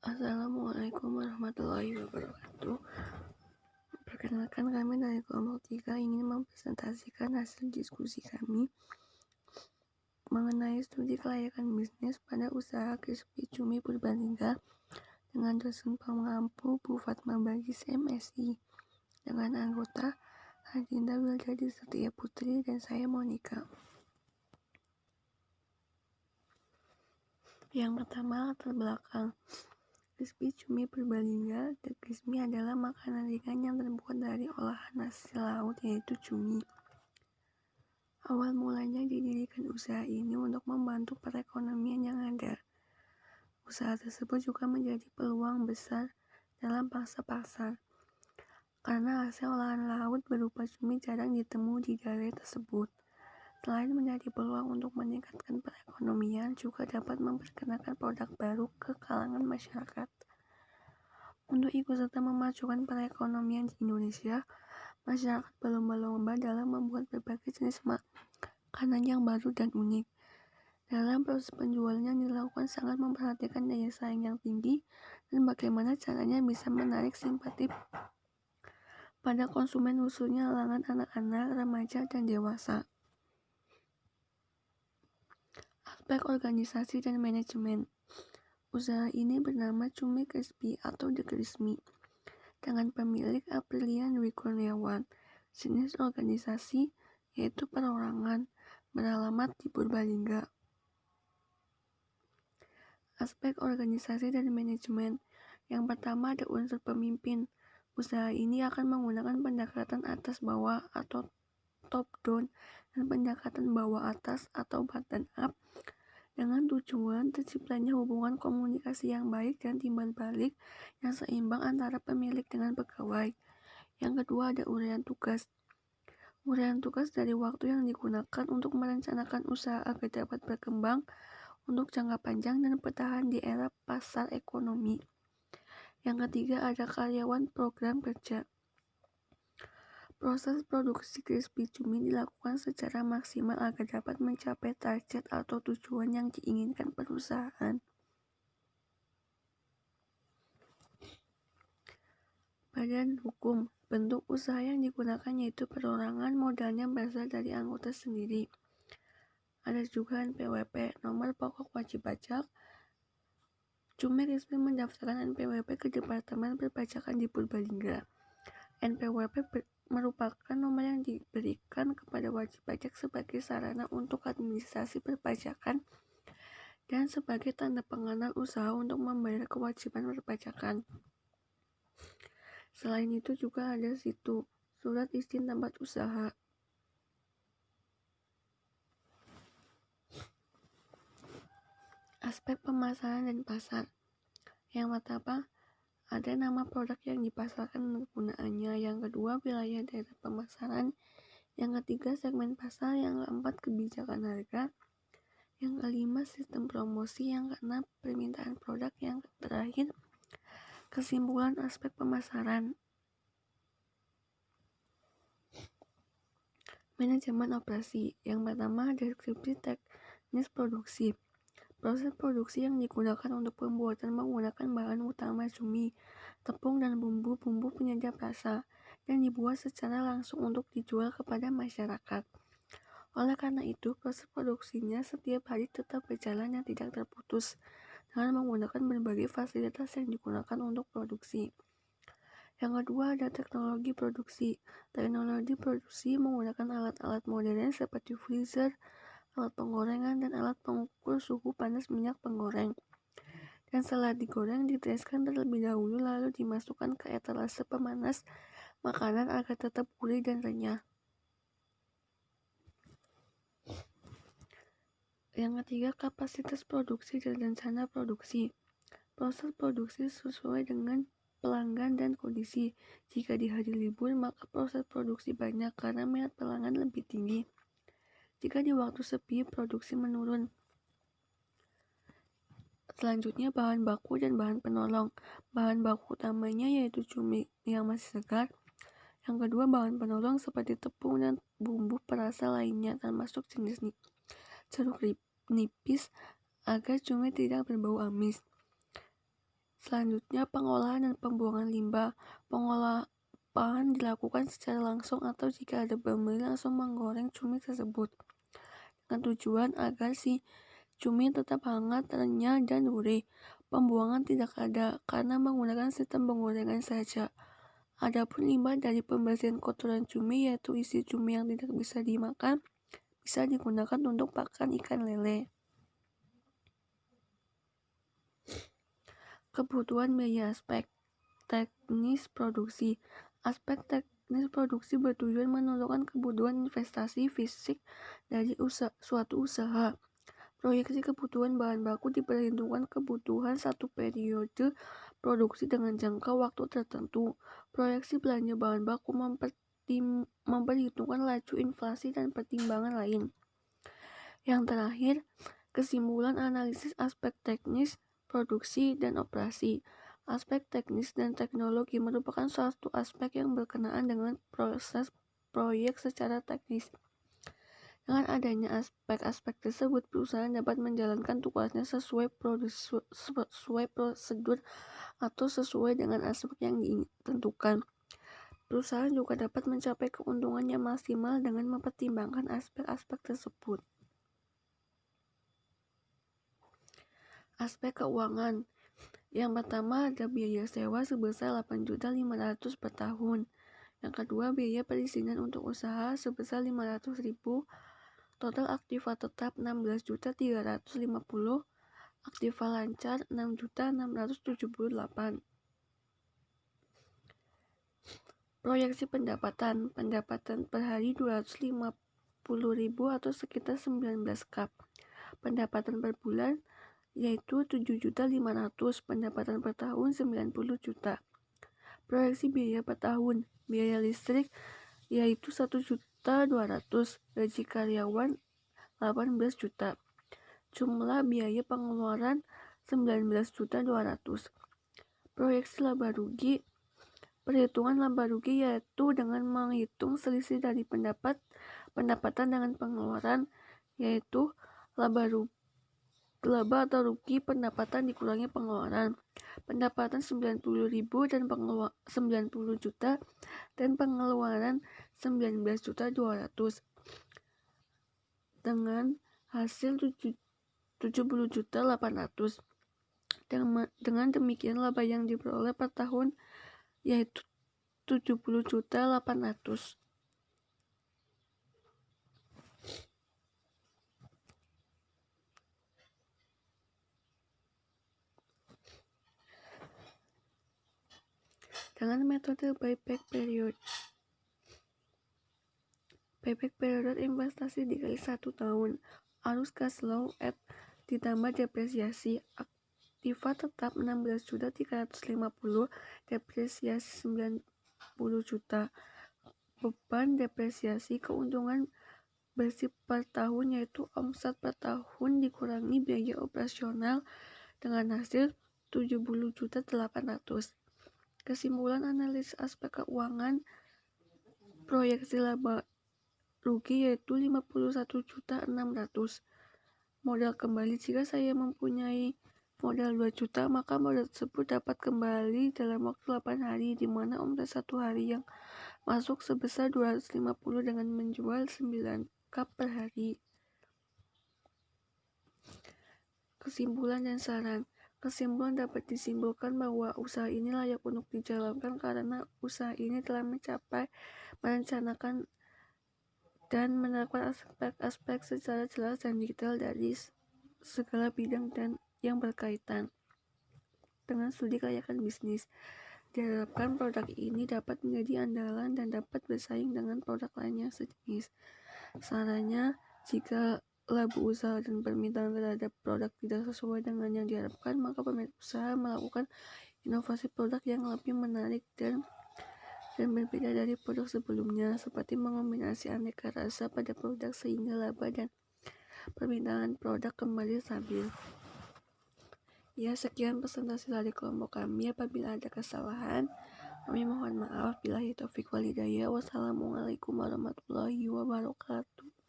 Assalamualaikum warahmatullahi wabarakatuh. Perkenalkan, kami dari kelompok 3 ingin mempresentasikan hasil diskusi kami mengenai studi kelayakan bisnis pada usaha Crispy Cumi Purbalingga dengan dosen pengampu Bu Fatma Bagis MSI, dengan anggota Hadinda Wiljadi Setia Putri dan saya Monica. Yang pertama, latar belakang. Crispy Cumi Purbalingga. The Crispy adalah makanan ringan yang terbuat dari olahan hasil laut, yaitu cumi. Awal mulanya didirikan usaha ini untuk membantu perekonomian yang ada. Usaha tersebut juga menjadi peluang besar dalam pangsa pasar, karena hasil olahan laut berupa cumi jarang ditemu di daerah tersebut. Selain menjadi peluang untuk meningkatkan perekonomian, juga dapat memperkenalkan produk baru ke kalangan masyarakat. Untuk ikut serta memajukan perekonomian di Indonesia, masyarakat berlomba-lomba dalam membuat berbagai jenis makanan yang baru dan unik. Dalam proses penjualannya dilakukan sangat memperhatikan daya saing yang tinggi dan bagaimana caranya bisa menarik simpati pada konsumen, khususnya kalangan anak-anak, remaja, dan dewasa. Aspek organisasi dan manajemen. Usaha ini bernama Cumi Crispy atau The Crispy, dengan pemilik Aprilia Dwi Kurniawan. Jenis organisasi yaitu perorangan, beralamat di Purbalingga. Aspek organisasi dan manajemen. Yang pertama ada unsur pemimpin. Usaha ini akan menggunakan pendekatan atas bawah atau top down dan pendekatan bawah atas atau bottom up, dengan tujuan terciptanya hubungan komunikasi yang baik dan timbal balik yang seimbang antara pemilik dengan pegawai. Yang kedua ada uraian tugas. Uraian tugas dari waktu yang digunakan untuk merencanakan usaha agar dapat berkembang untuk jangka panjang dan bertahan di era pasar ekonomi. Yang ketiga ada karyawan program kerja. Proses produksi Crispy Cumi dilakukan secara maksimal agar dapat mencapai target atau tujuan yang diinginkan perusahaan. Badan hukum. Bentuk usaha yang digunakan yaitu perorangan, modalnya berasal dari anggota sendiri. Ada juga NPWP, nomor pokok wajib pajak. Cumi Crispy mendaftarkan NPWP ke Departemen Perpajakan di Purbalingga. NPWP merupakan nomor yang diberikan kepada wajib pajak sebagai sarana untuk administrasi perpajakan dan sebagai tanda pengenal usaha untuk membayar kewajiban perpajakan. Selain itu juga ada SITU, surat izin tempat usaha. Aspek pemasaran dan pasar. Yang pertama, ada nama produk yang dipasarkan dan kegunaannya. Yang kedua, wilayah daerah pemasaran. Yang ketiga, segmen pasar. Yang keempat, kebijakan harga. Yang kelima, sistem promosi. Yang keenam, permintaan produk. Yang terakhir, kesimpulan aspek pemasaran. Manajemen operasi. Yang pertama, deskripsi teknis produksi. Proses produksi yang digunakan untuk pembuatan menggunakan bahan utama cumi, tepung, dan bumbu-bumbu penyedap rasa, dan dibuat secara langsung untuk dijual kepada masyarakat. Oleh karena itu, proses produksinya setiap hari tetap berjalan yang tidak terputus, dengan menggunakan berbagai fasilitas yang digunakan untuk produksi. Yang kedua ada teknologi produksi. Teknologi produksi menggunakan alat-alat modern seperti freezer, alat penggorengan, dan alat pengukur suhu panas minyak penggoreng. Dan setelah digoreng, ditiriskan terlebih dahulu lalu dimasukkan ke etalase pemanas makanan agar tetap gurih dan renyah. Yang ketiga, kapasitas produksi dan rencana produksi. Proses produksi sesuai dengan pelanggan dan kondisi. Jika di hari libur, maka proses produksi banyak karena minat pelanggan lebih tinggi. Jika di waktu sepi, produksi menurun. Selanjutnya, bahan baku dan bahan penolong. Bahan baku utamanya yaitu cumi yang masih segar. Yang kedua, bahan penolong seperti tepung dan bumbu perasa lainnya, termasuk jenis jeruk nipis agar cumi tidak berbau amis. Selanjutnya, pengolahan dan pembuangan limbah. Pengolahan dilakukan secara langsung atau jika ada pembeli langsung menggoreng cumi tersebut dengan tujuan agar si cumi tetap hangat, renyah, dan gurih. Pembuangan tidak ada karena menggunakan sistem penggorengan saja. Adapun limbah dari pembersihan kotoran cumi, yaitu isi cumi yang tidak bisa dimakan, bisa digunakan untuk pakan ikan lele. Kebutuhan biaya. Aspek teknis produksi. Aspek teknis produksi bertujuan menentukan kebutuhan investasi fisik dari suatu usaha. Proyeksi kebutuhan bahan baku diperhitungkan kebutuhan satu periode produksi dengan jangka waktu tertentu. Proyeksi belanja bahan baku memperhitungkan laju inflasi dan pertimbangan lain. Yang terakhir, kesimpulan analisis aspek teknis, produksi, dan operasi. Aspek teknis dan teknologi merupakan suatu aspek yang berkenaan dengan proses proyek secara teknis. Dengan adanya aspek-aspek tersebut, perusahaan dapat menjalankan tugasnya sesuai prosedur atau sesuai dengan aspek yang ditentukan. Perusahaan juga dapat mencapai keuntungan yang maksimal dengan mempertimbangkan aspek-aspek tersebut. Aspek keuangan. Yang pertama ada biaya sewa sebesar 8.500.000 per tahun. Yang kedua, biaya perizinan untuk usaha sebesar 500.000. Total aktiva tetap 16.350.000. Aktiva lancar 6.678.000. Proyeksi pendapatan per hari 250.000 atau sekitar 19 kap. Pendapatan per bulan yaitu 7.500.000. Pendapatan per tahun 90 juta. Proyeksi biaya per tahun. Biaya listrik yaitu 1.200.000. Gaji karyawan 18 juta. Jumlah biaya pengeluaran 19.200.000. Proyeksi laba rugi. Perhitungan laba rugi yaitu dengan menghitung selisih dari pendapatan dengan pengeluaran, yaitu laba atau rugi pendapatan dikurangi pengeluaran. Pendapatan 90.000 dan 90 juta dan pengeluaran 19.200.000 dengan hasil 70.800.000. Dengan demikian laba yang diperoleh per tahun yaitu 70.800.000. Dengan metode buyback period. Payback period investasi dikali 1 tahun. Arus cash flow ditambah depresiasi. Aktiva tetap 16.350.000, depresiasi 90 juta. Beban depresiasi keuntungan bersih per tahun yaitu omset per tahun dikurangi biaya operasional dengan hasil 70.800.000. Kesimpulan analisis aspek keuangan. Proyeksi laba rugi yaitu 51.600.000. Modal kembali. Jika saya mempunyai modal 2 juta, maka modal tersebut dapat kembali dalam waktu 8 hari, di mana omset 1 hari yang masuk sebesar 250 dengan menjual 9 cup per hari. Kesimpulan dan saran. Kesimpulan dapat disimpulkan bahwa usaha ini layak untuk dijalankan karena usaha ini telah merencanakan dan menerapkan aspek-aspek secara jelas dan detail dari segala bidang dan yang berkaitan dengan studi kelayakan bisnis. Diharapkan produk ini dapat menjadi andalan dan dapat bersaing dengan produk lain yang sejenis. Sarannya, jika laba usaha dan permintaan terhadap produk tidak sesuai dengan yang diharapkan, maka pemilik usaha melakukan inovasi produk yang lebih menarik dan berbeda dari produk sebelumnya, seperti mengombinasi aneka rasa pada produk sehingga laba dan permintaan produk kembali stabil. Ya, sekian presentasi dari kelompok kami. Apabila ada kesalahan, kami mohon maaf. Billahi taufiq wal hidayah. Wassalamualaikum warahmatullahi wabarakatuh.